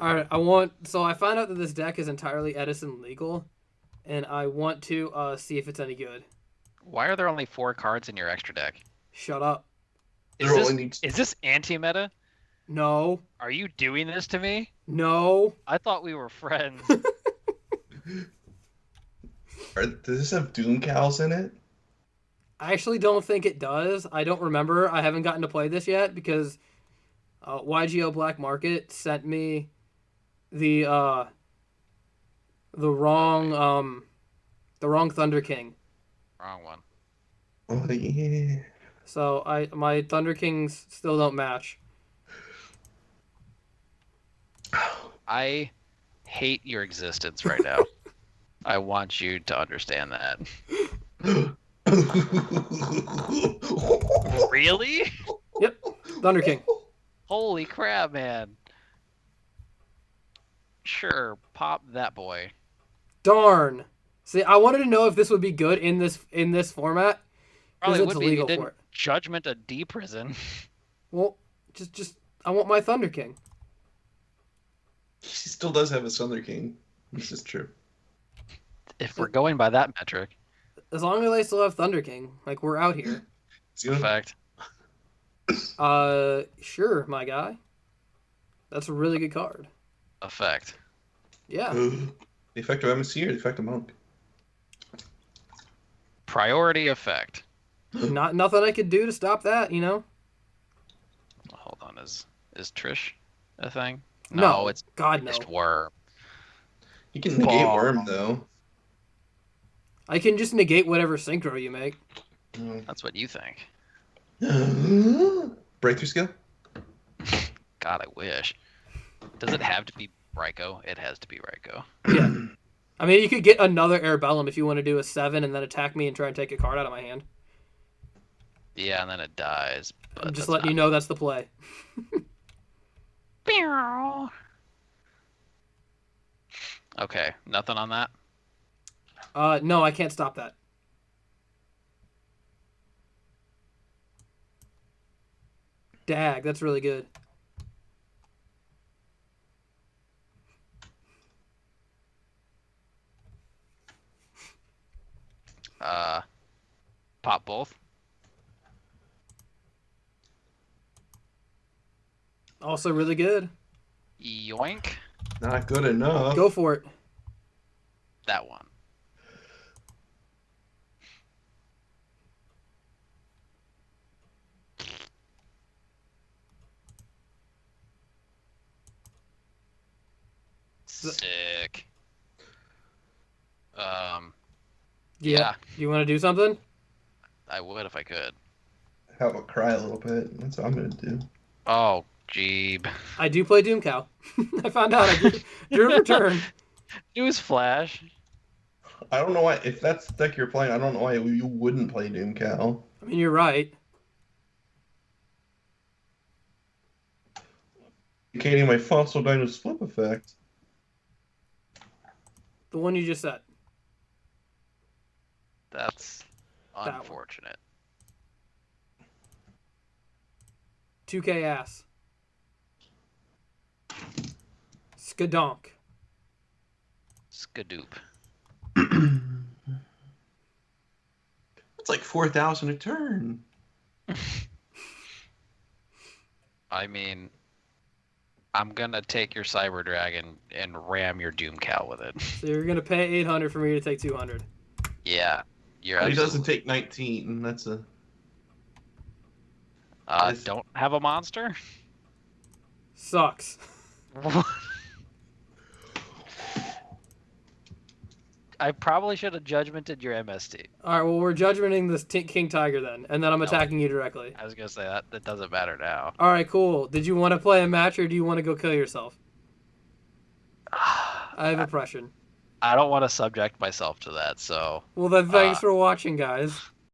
All right, so I found out that this deck is entirely Edison legal, and I want to see if it's any good. Why are there only 4 cards in your extra deck? Shut up. Is There this only needs. is this anti-meta? No. Are you doing this to me? No. I thought we were friends. Does this have Doom Cows in it? I actually don't think it does. I don't remember. I haven't gotten to play this yet because YGO Black Market sent me the the wrong the wrong Thunder King. Wrong one. Oh yeah. So my Thunder Kings still don't match. I hate your existence right now. I want you to understand that. Really? Yep, Thunder King. Holy crap, man. Sure, pop that boy. Darn. See, I wanted to know if this would be good in this format because Probably it's would be. You legal didn't for it. judgment a D prison. Well, just I want my Thunder King. He still does have a Thunder King. This is true. If we're going by that metric. As long as I still have Thunder King, like we're out here. Fact. Sure, my guy. That's a really good card. Effect. Yeah. The effect of MSC or the effect of Monk? Priority effect. Nothing I could do to stop that, you know? Hold on, is Trish a thing? No, it's God no. just Worm. You can negate Worm though. I can just negate whatever synchro you make. That's what you think. Breakthrough skill? God, I wish. Does it have to be Ryko? It has to be Ryko. Yeah. I mean, you could get another Airbellum if you want to do a 7 and then attack me and try and take a card out of my hand. Yeah, and then it dies. But I'm just letting you know that's the play. Okay, nothing on that? No, I can't stop that. Dag, that's really good. Pop both? Also really good. Yoink. Not good enough. Go for it. That one. Sick. Yeah. You want to do something? I would if I could. How about cry a little bit? That's what I'm gonna do. Oh, jeeb. I do play Doom Cow. I found out. I drew a return. Newsflash. I don't know why. If that's the deck you're playing, I don't know why you wouldn't play Doom Cow. I mean, you're right. Indicating my Fossil Dino's flip effect. The one you just said. That's That unfortunate. 2K ass. Skadonk. Skadoop. It's like 4,000 a turn. I mean, I'm gonna take your Cyber Dragon and ram your Doom Cow with it. So you're gonna pay 800 for me to take 200. Yeah, you're. He doesn't take 19. That's a. Don't have a monster. Sucks. I probably should have judgmented your MST. All right, well, we're judgmenting this King Tiger then, and then I'm attacking you directly. I was gonna say that doesn't matter now. All right, cool. Did you want to play a match or do you want to go kill yourself? I have oppression. I don't want to subject myself to that, so. Well, then thanks for watching, guys.